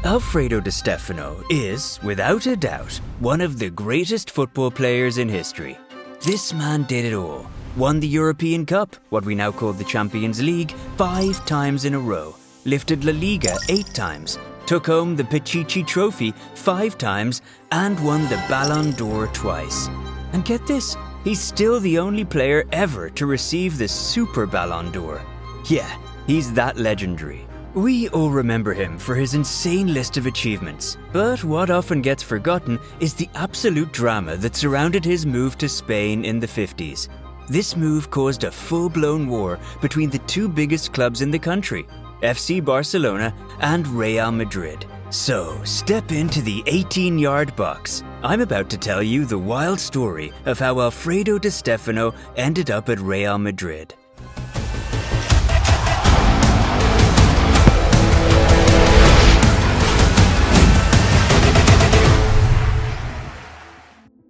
Alfredo Di Stéfano is, without a doubt, one of the greatest football players in history. This man did it all. Won the European Cup, what we now call the Champions League, 5 times in a row. Lifted La Liga 8 times. Took home the 𝐭𝐡𝐢𝐤𝐞 trophy 5 times and won the Ballon d'Or twice. And get this, he's still the only player ever to receive the Super Ballon d'Or. Yeah, he's that legendary. We all remember him for his insane list of achievements, but what often gets forgotten is the absolute drama that surrounded his move to Spain in the 50s. This move caused a full-blown war between the 2 biggest clubs in the country, FC Barcelona and Real Madrid. So, step into the 18-yard box. I'm about to tell you the wild story of how Alfredo Di Stéfano ended up at Real Madrid.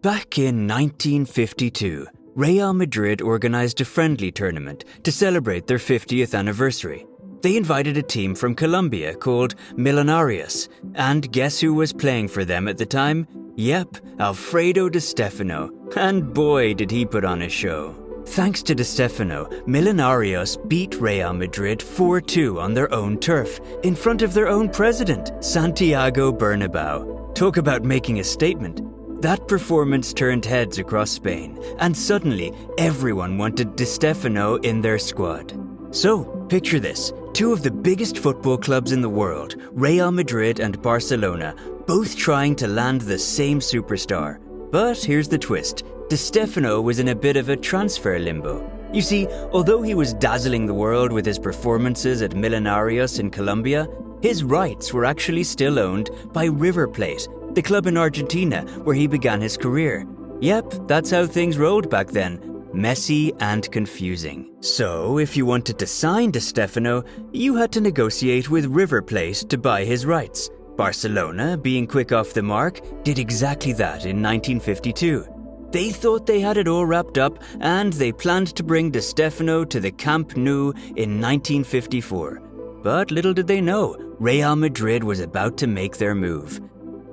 Back in 1952, Real Madrid organized a friendly tournament to celebrate their 50th anniversary. They invited a team from Colombia called Millonarios, and guess who was playing for them at the time? Yep, Alfredo Di Stéfano, and boy did he put on a show. Thanks to Di Stéfano, Millonarios beat Real Madrid 4-2 on their own turf, in front of their own president, Santiago Bernabéu. Talk about making a statement. That performance turned heads across Spain, and suddenly everyone wanted Di Stéfano in their squad. So, picture this, 2 of the biggest football clubs in the world, Real Madrid and Barcelona, both trying to land the same superstar. But here's the twist, Di Stéfano was in a bit of a transfer limbo. You see, although he was dazzling the world with his performances at Millonarios in Colombia, his rights were actually still owned by River Plate, the club in Argentina where he began his career. Yep, that's how things rolled back then. Messy and confusing. So, if you wanted to sign Di Stéfano, you had to negotiate with River Plate to buy his rights. Barcelona, being quick off the mark, did exactly that in 1952. They thought they had it all wrapped up and they planned to bring Di Stéfano to the Camp Nou in 1954. But little did they know, Real Madrid was about to make their move.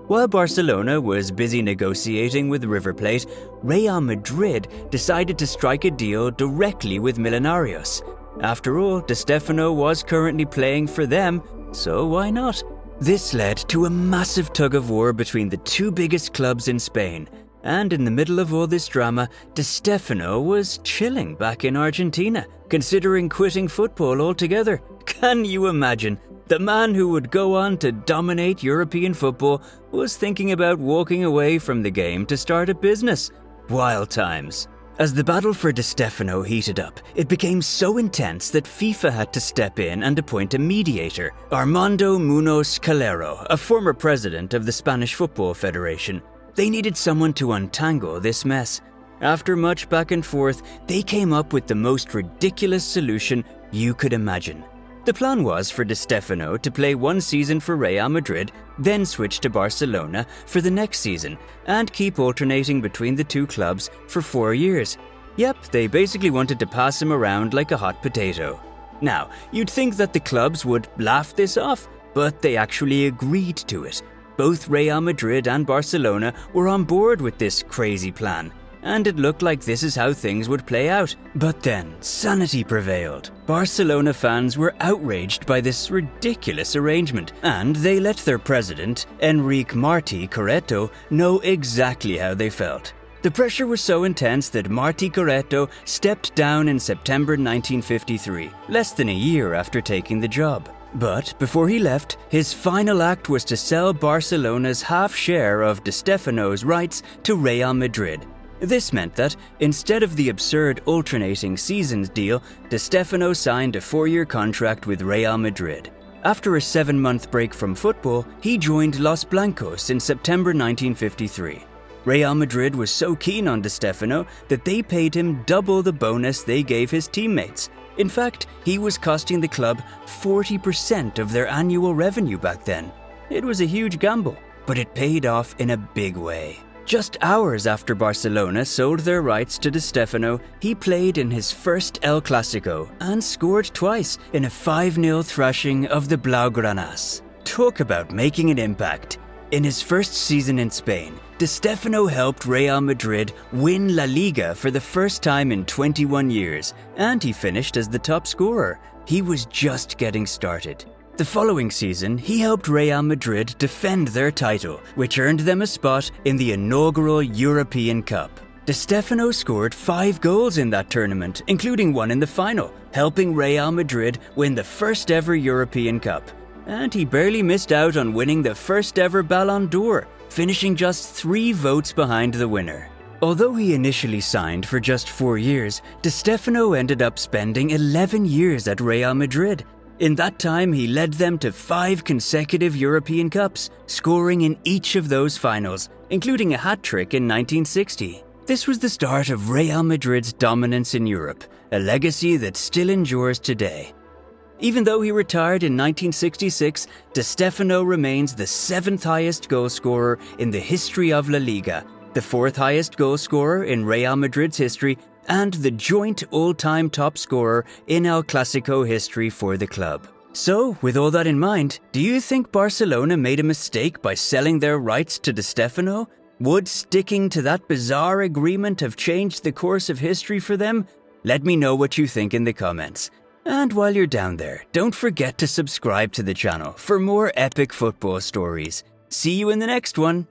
While Barcelona was busy negotiating with River Plate, Real Madrid decided to strike a deal directly with Millonarios. After all, Di Stéfano was currently playing for them, so why not? This led to a massive tug-of-war between the 2 biggest clubs in Spain, and in the middle of all this drama, Di Stéfano was chilling back in Argentina, considering quitting football altogether. Can you imagine? The man who would go on to dominate European football was thinking about walking away from the game to start a business. Wild times. As the battle for Di Stéfano heated up, it became so intense that FIFA had to step in and appoint a mediator, Armando Munoz Calero, a former president of the Spanish Football Federation. They needed someone to untangle this mess. After much back and forth, they came up with the most ridiculous solution you could imagine. The plan was for Di Stéfano to play 1 season for Real Madrid, then switch to Barcelona for the next season, and keep alternating between the 2 clubs for 4 years. Yep, they basically wanted to pass him around like a hot potato. Now, you'd think that the clubs would laugh this off, but they actually agreed to it. Both Real Madrid and Barcelona were on board with this crazy plan, and it looked like this is how things would play out. But then, sanity prevailed. Barcelona fans were outraged by this ridiculous arrangement, and they let their president, Enrique Martí Corretto, know exactly how they felt. The pressure was so intense that Martí Corretto stepped down in September 1953, less than a year after taking the job. But before he left, his final act was to sell Barcelona's half share of Di Stéfano's rights to Real Madrid. This meant that, instead of the absurd alternating seasons deal, Di Stéfano signed a 4-year contract with Real Madrid. After a 7-month break from football, he joined Los Blancos in September 1953. Real Madrid was so keen on Di Stéfano that they paid him double the bonus they gave his teammates. In fact, he was costing the club 40% of their annual revenue back then. It was a huge gamble, but it paid off in a big way. Just hours after Barcelona sold their rights to Di Stéfano, he played in his first Clásico and scored twice in a 5-0 thrashing of the Blaugranas. Talk about making an impact. In his first season in Spain, Di Stéfano helped Real Madrid win La Liga for the first time in 21 years, and he finished as the top scorer. He was just getting started. The following season, he helped Real Madrid defend their title, which earned them a spot in the inaugural European Cup. Di Stéfano scored 5 goals in that tournament, including one in the final, helping Real Madrid win the first ever European Cup. And he barely missed out on winning the first ever Ballon d'Or, finishing just 3 votes behind the winner. Although he initially signed for just 4 years, Di Stéfano ended up spending 11 years at Real Madrid. In that time, he led them to 5 consecutive European Cups, scoring in each of those finals, including a hat-trick in 1960. This was the start of Real Madrid's dominance in Europe, a legacy that still endures today. Even though he retired in 1966, Di Stéfano remains the 7th highest goal scorer in the history of La Liga, the 4th highest goal scorer in Real Madrid's history, and the joint all-time top scorer in El Clásico history for the club. So, with all that in mind, do you think Barcelona made a mistake by selling their rights to Di Stéfano? Would sticking to that bizarre agreement have changed the course of history for them? Let me know what you think in the comments. And while you're down there, don't forget to subscribe to the channel for more epic football stories. See you in the next one.